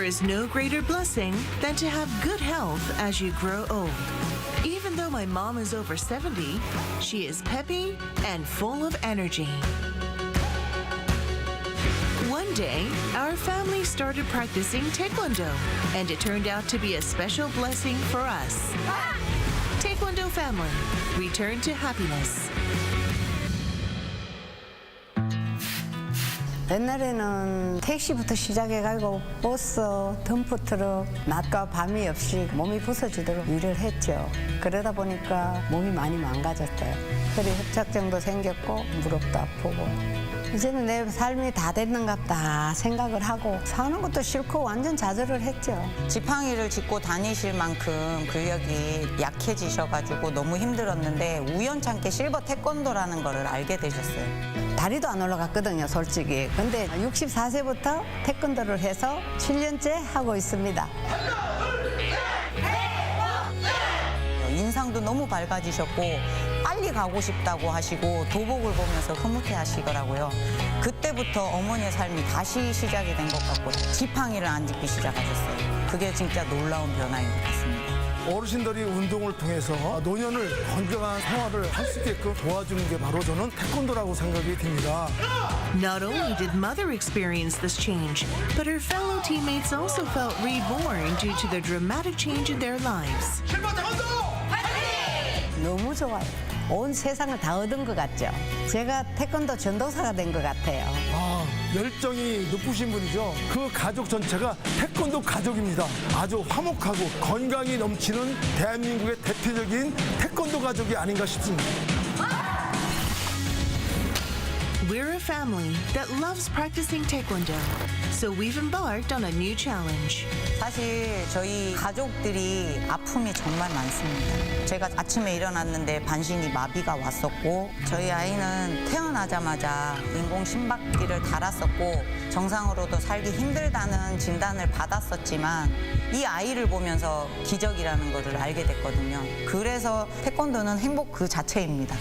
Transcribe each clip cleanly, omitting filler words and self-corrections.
is no greater blessing than to have good health as you grow old. Even though my mom is over 70, she is peppy and full of energy. One day, our family started practicing Taekwondo, and it turned out to be a special blessing for us. Taekwondo family, return to happiness. 옛날에는 택시부터 시작해가지고 버스, 덤프트럭, 낮과 밤이 없이 몸이 부서지도록 일을 했죠. 그러다 보니까 몸이 많이 망가졌어요. 허리 협착증도 생겼고 무릎도 아프고 이제는 내 삶이 다 됐는갑다 생각을 하고 사는 것도 싫고 완전 좌절을 했죠. 지팡이를 짚고 다니실 만큼 근력이 약해지셔가지고 너무 힘들었는데 우연찮게 실버 태권도라는 거를 알게 되셨어요. 다리도 안 올라갔거든요, 솔직히. 근데 64세부터 태권도를 해서 7년째 하고 있습니다. 인상도 너무 밝아지셨고 빨리 가고 싶다고 하시고 도복을 보면서 흐뭇해 하시더라고요. 그때부터 어머니의 삶이 다시 시작이 된 것 같고 지팡이를 안 짚기 시작하셨어요. 그게 진짜 놀라운 변화인 것 같습니다. 어르신들이 운동을 통해서 노년을 건강한 생활을 할 수 있게끔 도와주는 게 바로 저는 태권도라고 생각이 듭니다. Not only did Mother experience this change, but her fellow teammates also felt reborn due to the dramatic change in their lives. 너무 좋아요. 온 세상을 다 얻은 것 같죠. 제가 태권도 전도사가 된 것 같아요. 열정이 높으신 분이죠. 그 가족 전체가 태권도 가족입니다. 아주 화목하고 건강이 넘치는 대한민국의 대표적인 태권도 가족이 아닌가 싶습니다. We're a family that loves practicing Taekwondo, so we've embarked on a new challenge. 사실 저희 가족들이 아픔이 정말 많습니다. 제가 아침에 일어났는데 반신이 마비가 왔었고 저희 아이는 태어나자마자 인공 심박기를 달았었고 정상으로도 살기 힘들다는 진단을 받았었지만 이 아이를 보면서 기적이라는 것을 알게 됐거든요. 그래서 태권도는 행복 그 자체입니다.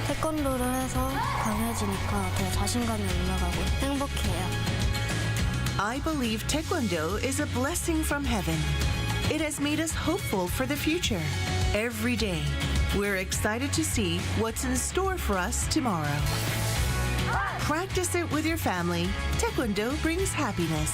태권도를 해서 강해지니까 더 자신감이 올라가고 행복해요. I believe Taekwondo is a blessing from heaven. It has made us hopeful for the future. Every day, we're excited to see what's in store for us tomorrow. Practice it with your family. Taekwondo brings happiness.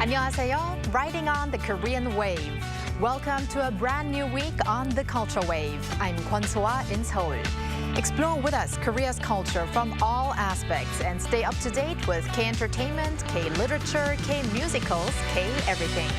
안녕하세요. Riding on the Korean wave. Welcome to a brand new week on the Culture Wave. I'm Kwon So-ah in Seoul. Explore with us Korea's culture from all aspects and stay up to date with K-entertainment, K-literature, K-musicals, K-everything.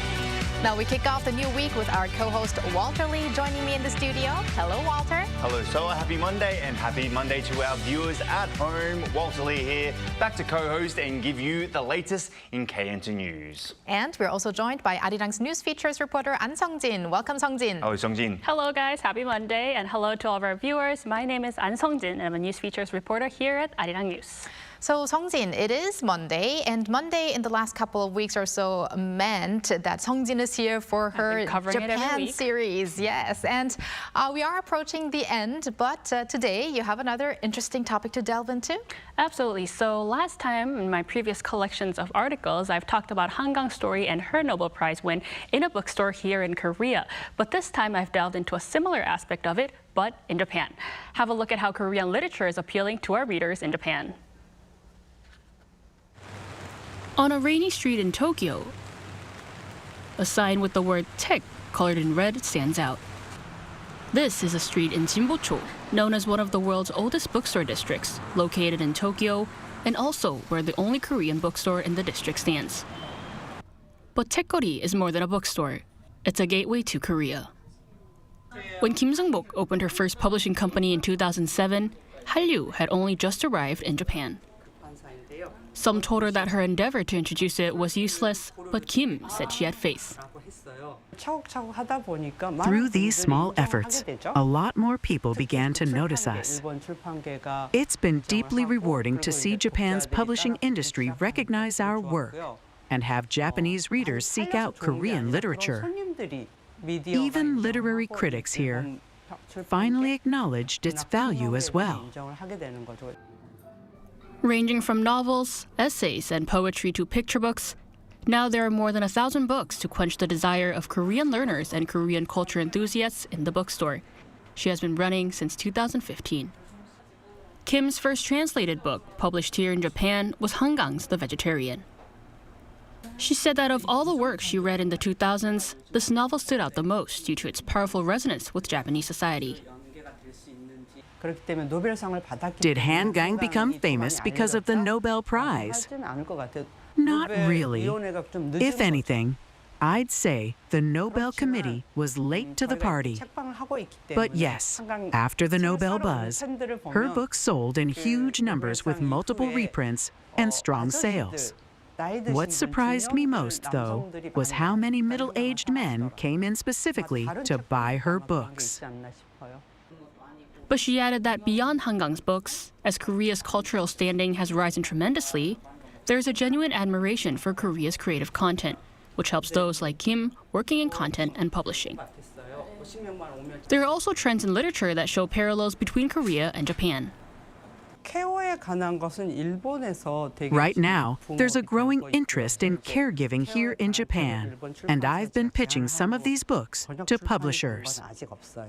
Now we kick off the new week with our co-host Walter Lee joining me in the studio. Hello, Walter. Hello, Soa. Happy Monday, and happy Monday to our viewers at home. Walter Lee here, back to co-host and give you the latest in K-Enter news. And we're also joined by Arirang's news features reporter An Sung-jin. Welcome, Sung-jin. Hello, Sung-jin. Hello guys, happy Monday, and hello to all of our viewers. My name is An Sung-jin, and I'm a news features reporter here at Arirang News. So, Sung-jin, it is Monday, and Monday in the last couple of weeks or so meant that Sung-jin is here for her Japan series. Yes, and we are approaching the end, but today you have another interesting topic to delve into. Absolutely. So last time in my previous collections of articles, I've talked about Hangang's story and her Nobel Prize win in a bookstore here in Korea. But this time I've delved into a similar aspect of it, but in Japan. Have a look at how Korean literature is appealing to our readers in Japan. On a rainy street in Tokyo, a sign with the word Tech colored in red stands out. This is a street in Jinbocho, known as one of the world's oldest bookstore districts, located in Tokyo, and also where the only Korean bookstore in the district stands. But Tech거리 is more than a bookstore. It's a gateway to Korea. When Kim Sung-bok opened her first publishing company in 2007, Hallyu had only just arrived in Japan. Some told her that her endeavor to introduce it was useless, but Kim said she had faith. Through these small efforts, a lot more people began to notice us. It's been deeply rewarding to see Japan's publishing industry recognize our work and have Japanese readers seek out Korean literature. Even literary critics here finally acknowledged its value as well. Ranging from novels, essays, and poetry to picture books, now there are more than 1,000 books to quench the desire of Korean learners and Korean culture enthusiasts in the bookstore. She has been running since 2015. Kim's first translated book, published here in Japan, was Hangang's The Vegetarian. She said that of all the works she read in the 2000s, this novel stood out the most due to its powerful resonance with Japanese society. Did Hangang become famous because of the Nobel Prize? Not really. If anything, I'd say the Nobel Committee was late to the party. But yes, after the Nobel buzz, her books sold in huge numbers with multiple reprints and strong sales. What surprised me most, though, was how many middle-aged men came in specifically to buy her books. But she added that beyond Hangang's books, as Korea's cultural standing has risen tremendously, there's a genuine admiration for Korea's creative content, which helps those like Kim working in content and publishing. There are also trends in literature that show parallels between Korea and Japan. Right now, there's a growing interest in caregiving here in Japan, and I've been pitching some of these books to publishers.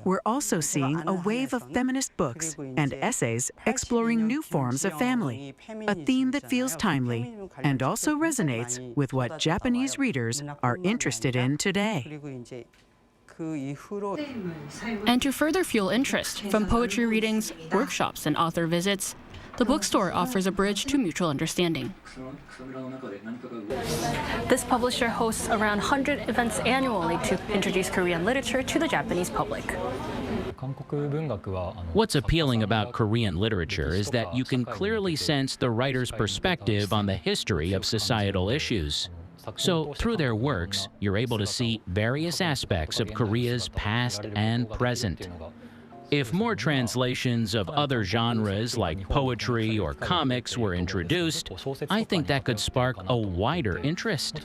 We're also seeing a wave of feminist books and essays exploring new forms of family, a theme that feels timely and also resonates with what Japanese readers are interested in today. And to further fuel interest, from poetry readings, workshops, and author visits, the bookstore offers a bridge to mutual understanding. This publisher hosts around 100 events annually to introduce Korean literature to the Japanese public. What's appealing about Korean literature is that you can clearly sense the writer's perspective on the history of societal issues. So, through their works, you're able to see various aspects of Korea's past and present. If more translations of other genres like poetry or comics were introduced, I think that could spark a wider interest.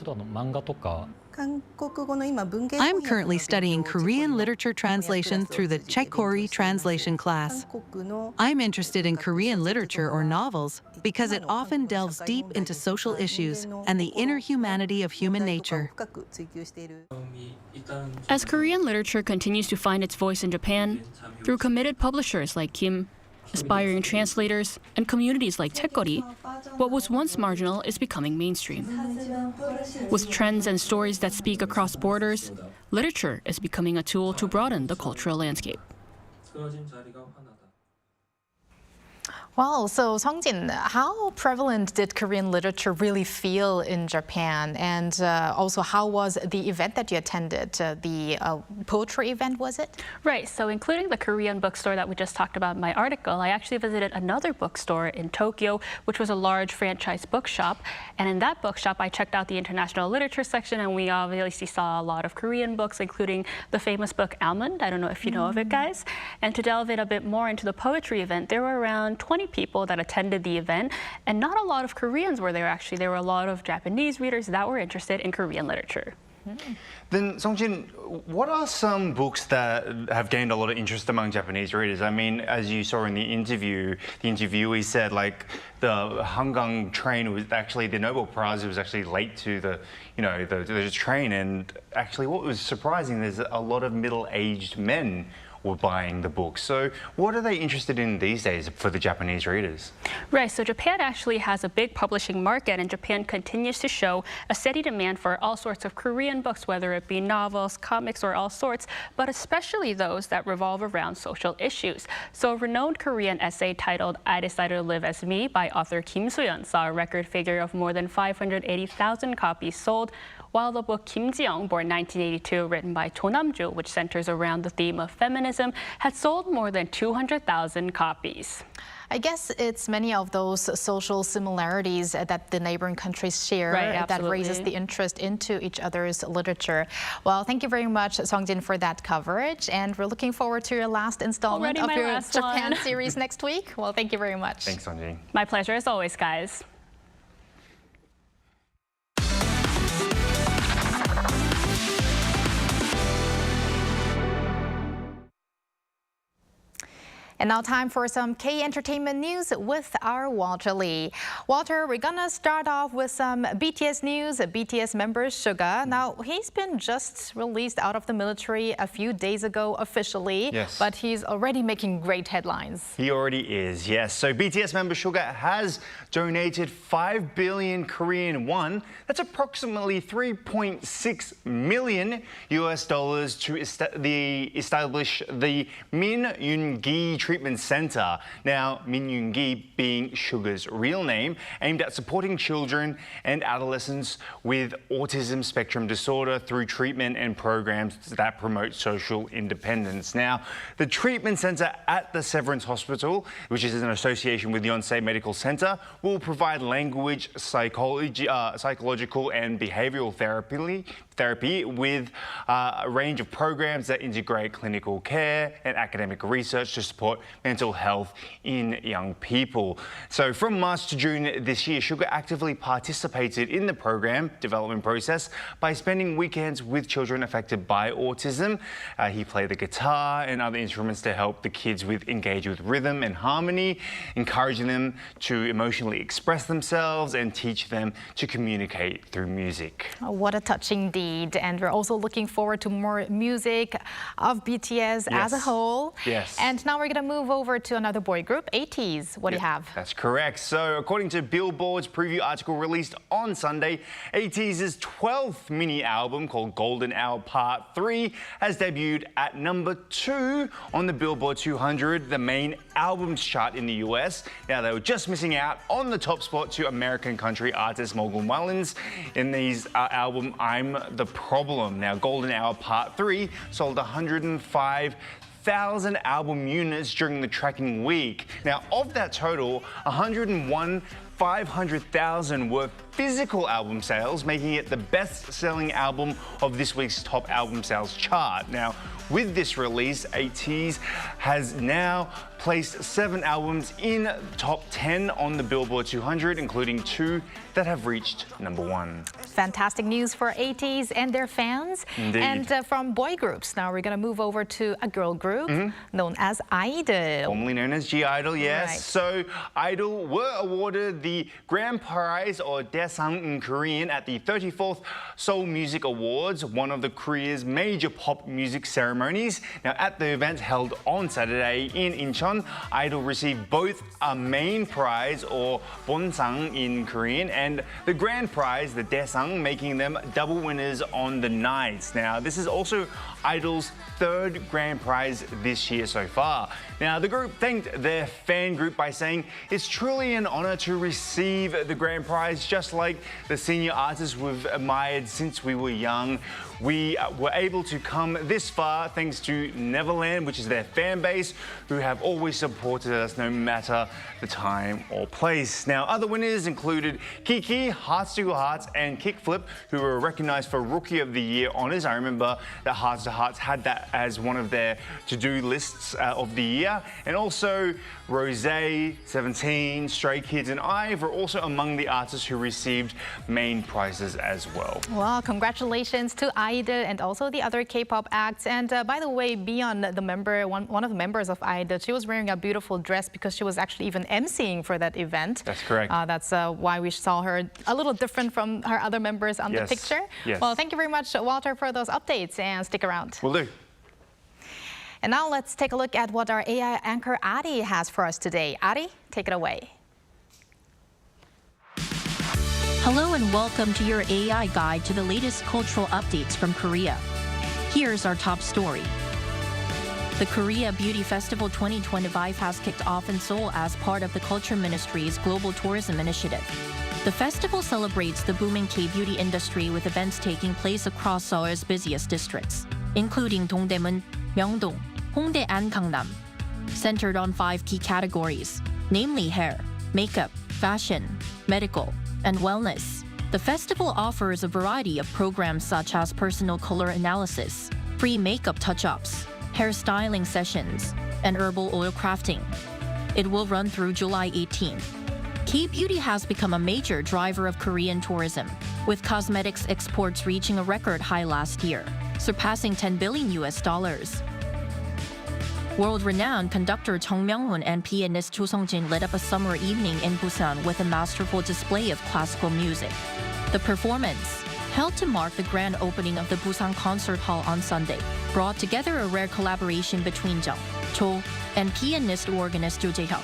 I'm currently studying Korean literature translation through the Taekwondo translation class. I'm interested in Korean literature or novels because it often delves deep into social issues and the inner humanity of human nature. As Korean literature continues to find its voice in Japan, through committed publishers like Kim, aspiring translators, and communities like Taekwondo, what was once marginal is becoming mainstream. With trends and stories that speak across borders, literature is becoming a tool to broaden the cultural landscape. Well, so Songjin, how prevalent did Korean literature really feel in Japan? And also, how was the event that you attended? The poetry event, was it? Right, so including the Korean bookstore that we just talked about in my article, I actually visited another bookstore in Tokyo, which was a large franchise bookshop. And in that bookshop, I checked out the international literature section, and we obviously saw a lot of Korean books, including the famous book Almond. I don't know if you know of it, guys. And to delve in a bit more into the poetry event, there were around 20 people that attended the event, and not a lot of Koreans were there actually. There were a lot of Japanese readers that were interested in Korean literature. Then, Songjin, what are some books that have gained a lot of interest among Japanese readers? I mean, as you saw in the interviewee said, like, the Hangang train was actually, the Nobel Prize was actually late to the train, and actually what was surprising is that a lot of middle-aged men were buying the book. So what are they interested in these days for the Japanese readers? Right, so Japan actually has a big publishing market, and Japan continues to show a steady demand for all sorts of Korean books, whether it be novels, comics, or all sorts, but especially those that revolve around social issues. So a renowned Korean essay titled I Decided to Live as Me by author Kim Soo-yeon saw a record figure of more than 580,000 copies sold, while the book Kim Ji-young, born 1982, written by Cho Nam-ju, which centers around the theme of feminism, had sold more than 200,000 copies. I guess it's many of those social similarities that the neighboring countries share that raises the interest into each other's literature. Well, thank you very much, Songjin, for that coverage. And we're looking forward to your last installment of your Japan series next week. Well, thank you very much. Thanks, Songjin. My pleasure as always, guys. And now time for some K-entertainment news with our Walter Lee. Walter, we're gonna start off with some BTS news. BTS member Suga. Now, he's been just released out of the military a few days ago officially, but he's already making great headlines. He already is, yes. So BTS member Suga has donated 5 billion Korean won. That's approximately 3.6 million US dollars to establish the Min Yoon-gi Treatment Center. Now, Min Yoon-gi being Suga's real name, aimed at supporting children and adolescents with autism spectrum disorder through treatment and programs that promote social independence. Now, the treatment center at the Severance Hospital, which is an association with Yonsei Medical Center, will provide language, psychological and behavioral therapy with a range of programs that integrate clinical care and academic research to support mental health in young people. So from March to June this year, Suga actively participated in the program development process by spending weekends with children affected by autism. He played the guitar and other instruments to help the kids engage with rhythm and harmony, encouraging them to emotionally express themselves and teach them to communicate through music. What a touching deed. And we're also looking forward to more music of BTS as a whole. And now we're going to move over to another boy group, ATEEZ. What do you have? That's correct. So according to Billboard's preview article released on Sunday, ATEEZ's 12th mini album called Golden Hour Part 3 has debuted at number 2 on the Billboard 200, the main albums chart in the US. Now, they were just missing out on the top spot to American country artist Morgan Wallen's in his album I'm the Problem. Now, Golden Hour Part 3 sold 105,000 album units during the tracking week. Now, of that total, 500,000 were physical album sales, making it the best-selling album of this week's top album sales chart. Now, with this release, ATEEZ has now placed 7 albums in top 10 on the Billboard 200, including 2 that have reached number 1. Fantastic news for ATEEZ and their fans. Indeed. And from boy groups, now we're going to move over to a girl group known as Idol. Formerly known as G-Idol, yes. Right. So Idol were awarded the grand prize, or Daesang in Korean, at the 34th Seoul Music Awards, one of the Korea's major pop music ceremonies. Now, at the event held on Saturday in Incheon, Idol received both a main prize, or Bonsang in Korean, and the grand prize, the Daesang, making them double winners on the night. Now, this is also Idol's third grand prize this year so far. Now, the group thanked their fan group by saying it's truly an honor to receive the grand prize, just like the senior artists we've admired since we were young. We were able to come this far thanks to Neverland, which is their fan base, who have always supported us no matter the time or place. Now, other winners included Kiki, Hearts to Hearts, and Kickflip, who were recognized for Rookie of the Year honors. I remember that Hearts to Hearts had that as one of their to-do lists of the year. And also Rosé, 17, Stray Kids, and IVE were also among the artists who received main prizes as well. Well, congratulations to IDOL and also the other K-pop acts. And by the way, Beyond, the member, one of the members of IDOL, she was wearing a beautiful dress because she was actually even emceeing for that event. That's correct. That's why we saw her a little different from her other members on the picture. Yes. Well, thank you very much, Walter, for those updates, and stick around. Will do. And now let's take a look at what our AI anchor Ari has for us today. Ari, take it away. Hello and welcome to your AI guide to the latest cultural updates from Korea. Here's our top story. The Korea Beauty Festival 2025 has kicked off in Seoul as part of the Culture Ministry's Global Tourism Initiative. The festival celebrates the booming K-beauty industry with events taking place across Seoul's busiest districts, including Dongdaemun, Myeongdong, Hongdae, and Gangnam. Centered on 5 key categories, namely hair, makeup, fashion, medical, and wellness. The festival offers a variety of programs such as personal color analysis, free makeup touch-ups, hairstyling sessions, and herbal oil crafting. It will run through July 18th. K-beauty has become a major driver of Korean tourism, with cosmetics exports reaching a record high last year, surpassing $10 billion. World-renowned conductor Chung Myung-hoon and pianist Cho Sung-jin lit up a summer evening in Busan with a masterful display of classical music. The performance, held to mark the grand opening of the Busan Concert Hall on Sunday, brought together a rare collaboration between Jung, Cho, and pianist organist Jo Jae-hyuk.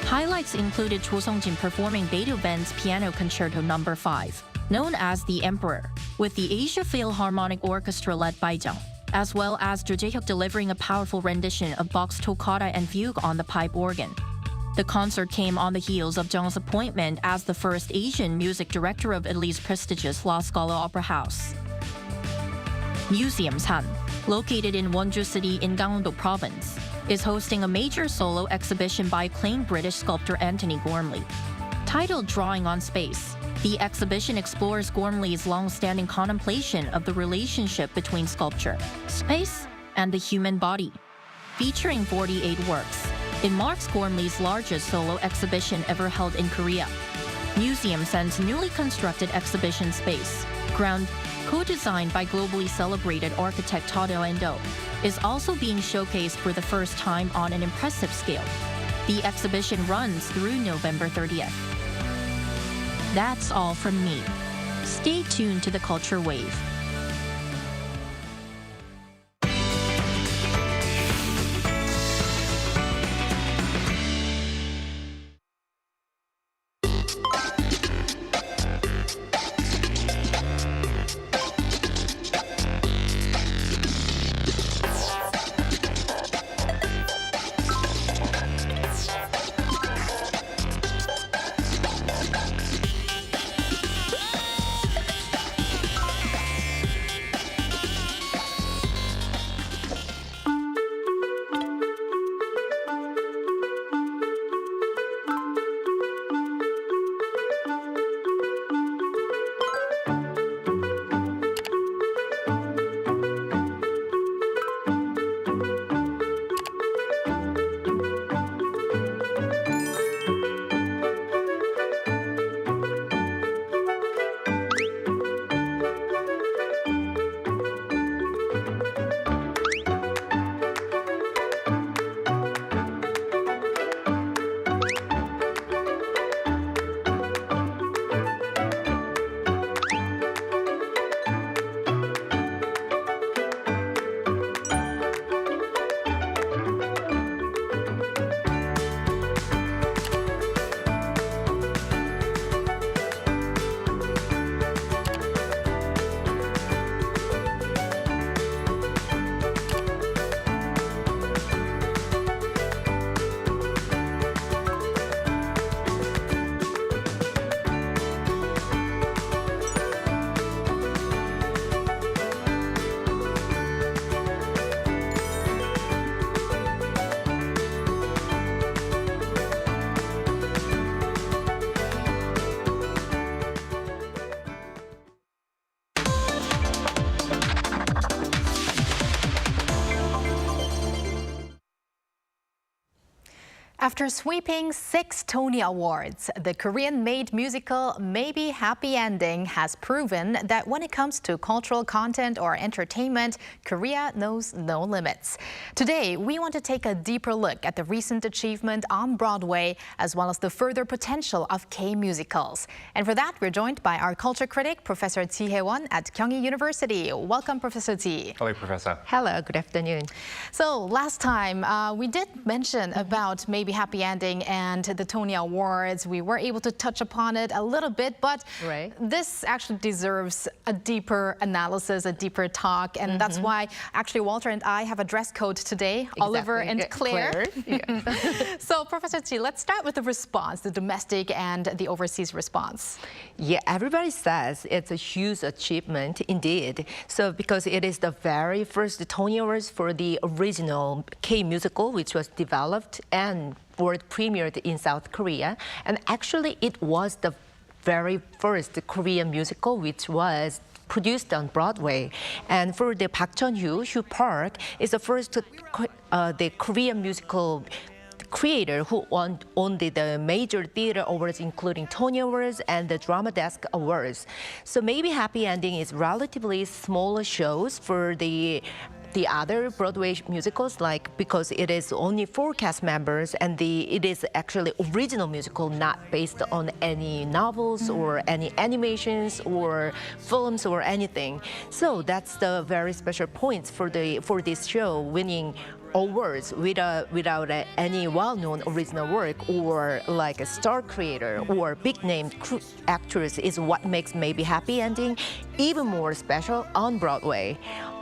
Highlights included Cho Sung-jin performing Beethoven's Piano Concerto No. 5, known as The Emperor, with the Asia Philharmonic Orchestra led by Jung, as well as Jo Jae-hyuk delivering a powerful rendition of Bach's Toccata and Fugue on the pipe organ. The concert came on the heels of Jung's appointment as the first Asian music director of Italy's prestigious La Scala Opera House. Museum San, located in Wonju City in Gangwon-do Province, is hosting a major solo exhibition by acclaimed British sculptor Anthony Gormley. Titled Drawing on Space, the exhibition explores Gormley's long-standing contemplation of the relationship between sculpture, space, and the human body. Featuring 48 works, it marks Gormley's largest solo exhibition ever held in Korea. Museum San's newly constructed exhibition space, ground co-designed by globally celebrated architect Todd Endo, is also being showcased for the first time on an impressive scale. The exhibition runs through November 30th. That's all from me. Stay tuned to the Culture Wave. After sweeping 6 Tony Awards, the Korean-made musical Maybe Happy Ending has proven that when it comes to cultural content or entertainment, Korea knows no limits. Today, we want to take a deeper look at the recent achievement on Broadway, as well as the further potential of K-musicals. And for that, we're joined by our culture critic, Professor Ji Hae-won at Kyunghee University. Welcome, Professor Ji. Hello, Professor. Hello, good afternoon. So last time, we did mention about Maybe Happy Ending and the Tony Awards. We were able to touch upon it a little bit, but this actually deserves a deeper analysis, a deeper talk, and that's why actually Walter and I have a dress code today, Oliver and Claire. So Professor Ji, let's start with the response, the domestic and the overseas response. Yeah, everybody says it's a huge achievement indeed. So because it is the very first Tony Awards for the original K-musical, which was developed and world premiered in South Korea. And actually it was the very first Korean musical which was produced on Broadway. And for the Park Chun-hyu, Hugh Park is the first the Korean musical creator who won the major theater awards, including Tony Awards and the Drama Desk Awards. So maybe Happy Ending is relatively smaller shows for the other Broadway musicals, like because it is only 4 cast members and it is actually original musical, not based on any novels or any animations or films or anything. So that's the very special points for this show, winning awards without any well-known original work or like a star creator or big-name actress is what makes Maybe Happy Ending even more special on Broadway.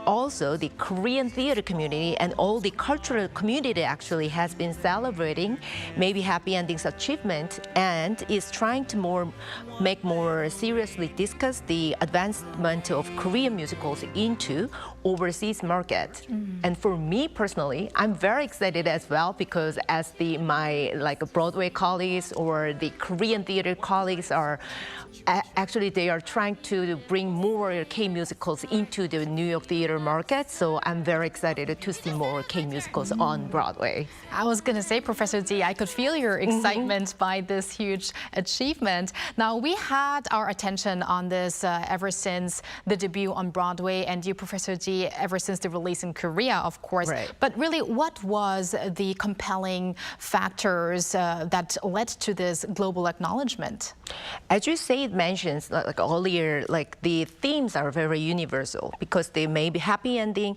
Also, the Korean theater community and all the cultural community actually has been celebrating Maybe Happy Ending's achievement and is trying to make more seriously discuss the advancement of Korean musicals into overseas market. And for me personally, I'm very excited as well because as my Broadway colleagues or the Korean theater colleagues are actually they are trying to bring more K-musicals into the New York theater market. So I'm very excited to see more K-musicals on Broadway. I was going to say, Professor Ji, I could feel your excitement by this huge achievement. Now, we had our attention on this ever since the debut on Broadway, and you, Professor Ji, ever since the release in Korea, of course. But really, what was the compelling factors that led to this global acknowledgement? As you say, it mentions like earlier, like the themes are very universal because they may be happy ending.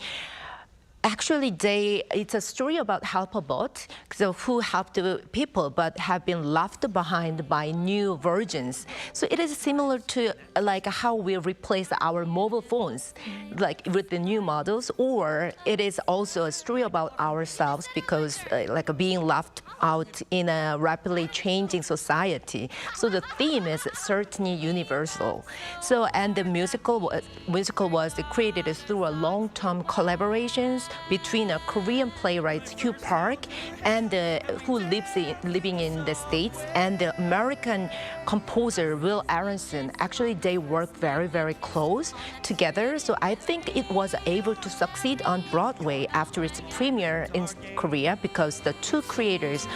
Actually, it's a story about helpabot, so who help the people but have been left behind by new versions. So it is similar to like how we replace our mobile phones, like with the new models, or it is also a story about ourselves because like being left out in a rapidly changing society. So the theme is certainly universal. So and the musical was created through a long-term collaborations between a Korean playwright Hugh Park and who living in the States and the American composer Will Aronson. Actually, they work very, very close together. So I think it was able to succeed on Broadway after its premiere in Korea because the two creators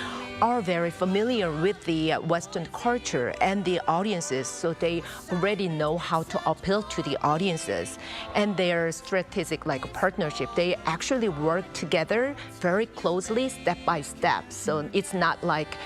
are very familiar with the Western culture and the audiences, so they already know how to appeal to the audiences. And their strategic partnership, they actually work together very closely, step by step. So it's not like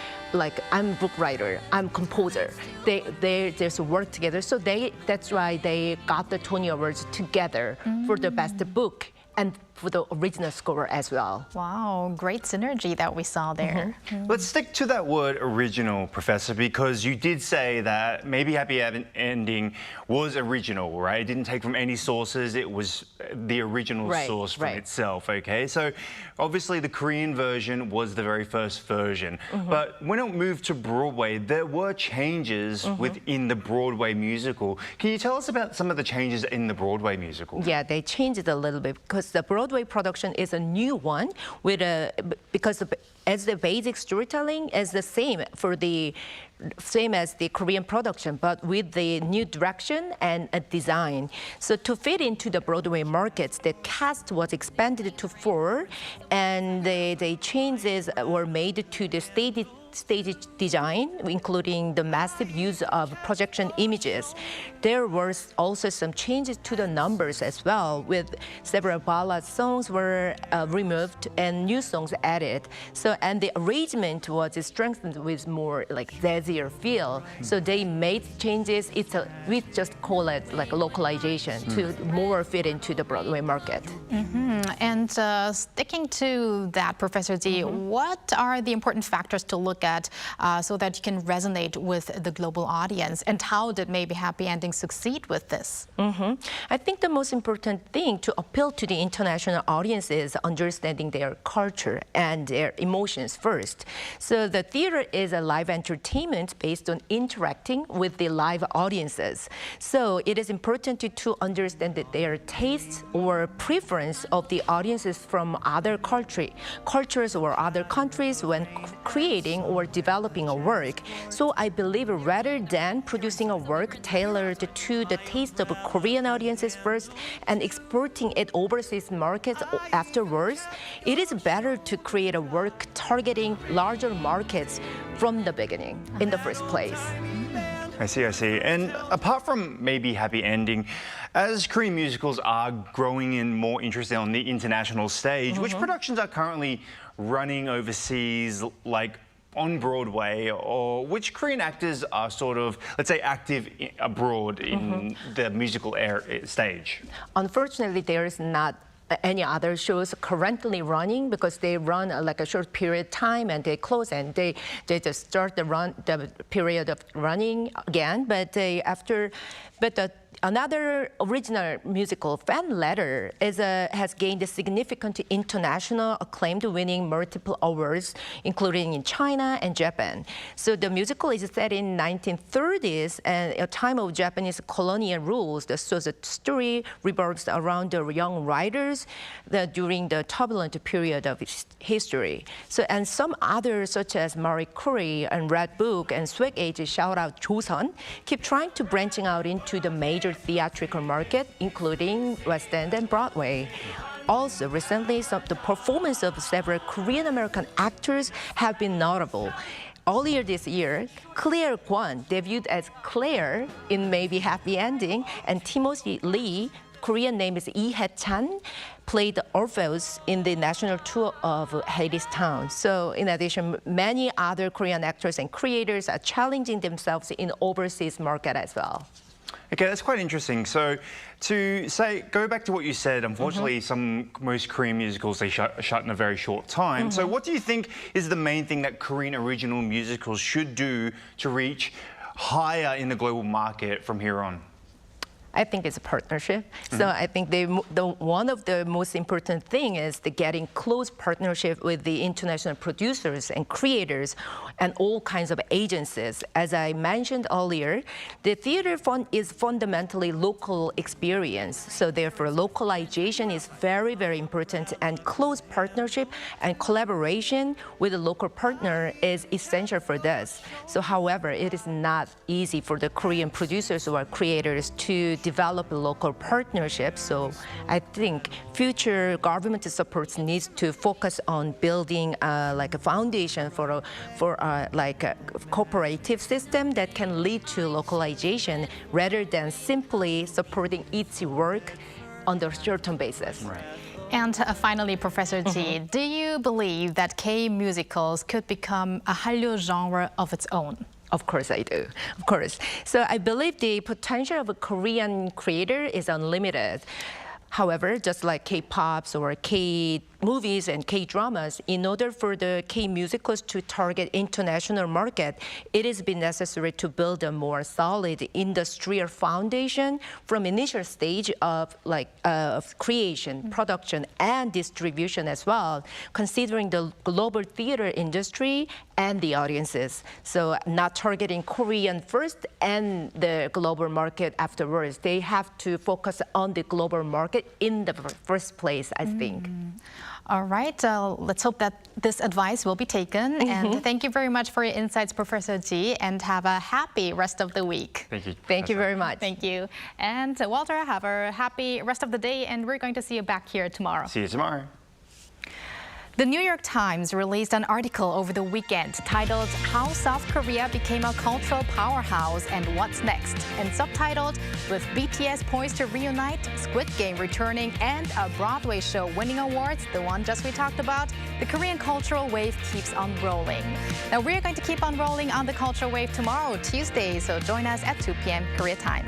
I'm book writer, I'm composer. They just work together. So that's why they got the Tony Awards together for the best book and for the original score as well. Wow, great synergy that we saw there. Let's stick to that word original, Professor, because you did say that Maybe Happy Ending was original, right? It didn't take from any sources, it was the original source from itself, okay? So obviously the Korean version was the very first version, but when it moved to Broadway, there were changes within the Broadway musical. Can you tell us about some of the changes in the Broadway musical? Yeah, they changed it a little bit because the Broadway production is a new one with because as the basic storytelling is the same as the Korean production, but with the new direction and a design. So to fit into the Broadway markets, the cast was expanded to 4, and the changes were made to the stage design, including the massive use of projection images. There were also some changes to the numbers as well, with several ballad songs were removed and new songs added. So, and the arrangement was strengthened with more like jazzier feel. So they made changes. We just call it like localization to more fit into the Broadway market. And sticking to that, Professor D, what are the important factors to look at so that you can resonate with the global audience? And how did maybe Happy Ending succeed with this? I think the most important thing to appeal to the international audience is understanding their culture and their emotions first. So the theater is a live entertainment based on interacting with the live audiences. So it is important to understand that their tastes or preference of the audiences from other cultures or other countries when creating or developing a work. So I believe rather than producing a work tailored to the taste of Korean audiences first and exporting it overseas markets afterwards, it is better to create a work targeting larger markets from the beginning, in the first place. I see. And apart from maybe Happy Ending, as Korean musicals are growing in more interest on the international stage, which productions are currently running overseas, like on Broadway, or which Korean actors are sort of, let's say, active abroad in the musical stage? Unfortunately, there is not any other shows currently running because they run like a short period of time and they close and they just start the period of running again. But another original musical, Fan Letter, has gained a significant international acclaim, winning multiple awards, including in China and Japan. So the musical is set in 1930s and a time of Japanese colonial rules. So the story revolves around the young writers during the turbulent period of history. So, and some others, such as Marie Curie and Red Book and Swag Age, shout out Joseon, keep trying to branching out into the major theatrical market, including West End and Broadway. Also, recently, the performance of several Korean-American actors have been notable. Earlier this year, Claire Kwon debuted as Claire in Maybe Happy Ending, and Timothy Lee, Korean name is Lee Hae-chan, played Orpheus in the national tour of Hadestown. So in addition, many other Korean actors and creators are challenging themselves in overseas market as well. Okay, that's quite interesting. So to go back to what you said, unfortunately, most Korean musicals, they shut in a very short time. So what do you think is the main thing that Korean original musicals should do to reach higher in the global market from here on? I think it's a partnership. So I think one of the most important thing is the getting close partnership with the international producers and creators and all kinds of agencies. As I mentioned earlier, the theater is fundamentally local experience. So therefore, localization is very, very important, and close partnership and collaboration with a local partner is essential for this. So however, it is not easy for the Korean producers or creators to develop local partnerships. So I think future government support needs to focus on building like a foundation for like a cooperative system that can lead to localization rather than simply supporting each work on a short-term basis. Right. And finally, Professor Ji, do you believe that K-musicals could become a Hallyu genre of its own? Of course I do, of course. So I believe the potential of a Korean creator is unlimited. However, just like K-pops or K-movies and K-dramas, in order for the K-musicals to target international market, it has been necessary to build a more solid industrial foundation from initial stage of creation, production, and distribution as well, considering the global theater industry and the audiences. So not targeting Korean first and the global market afterwards. They have to focus on the global market in the first place, I think. All right, let's hope that this advice will be taken. And thank you very much for your insights, Professor Ji, and have a happy rest of the week. Thank you. Thank you very much. Thank you. And Walter, have a happy rest of the day, and we're going to see you back here tomorrow. See you tomorrow. The New York Times released an article over the weekend titled How South Korea Became a Cultural Powerhouse and What's Next, and subtitled With BTS Poised to Reunite, Squid Game Returning, and a Broadway show winning awards, the one just we talked about, the Korean cultural wave keeps on rolling. Now we're going to keep on rolling on the cultural wave tomorrow, Tuesday, so join us at 2 p.m. Korea time.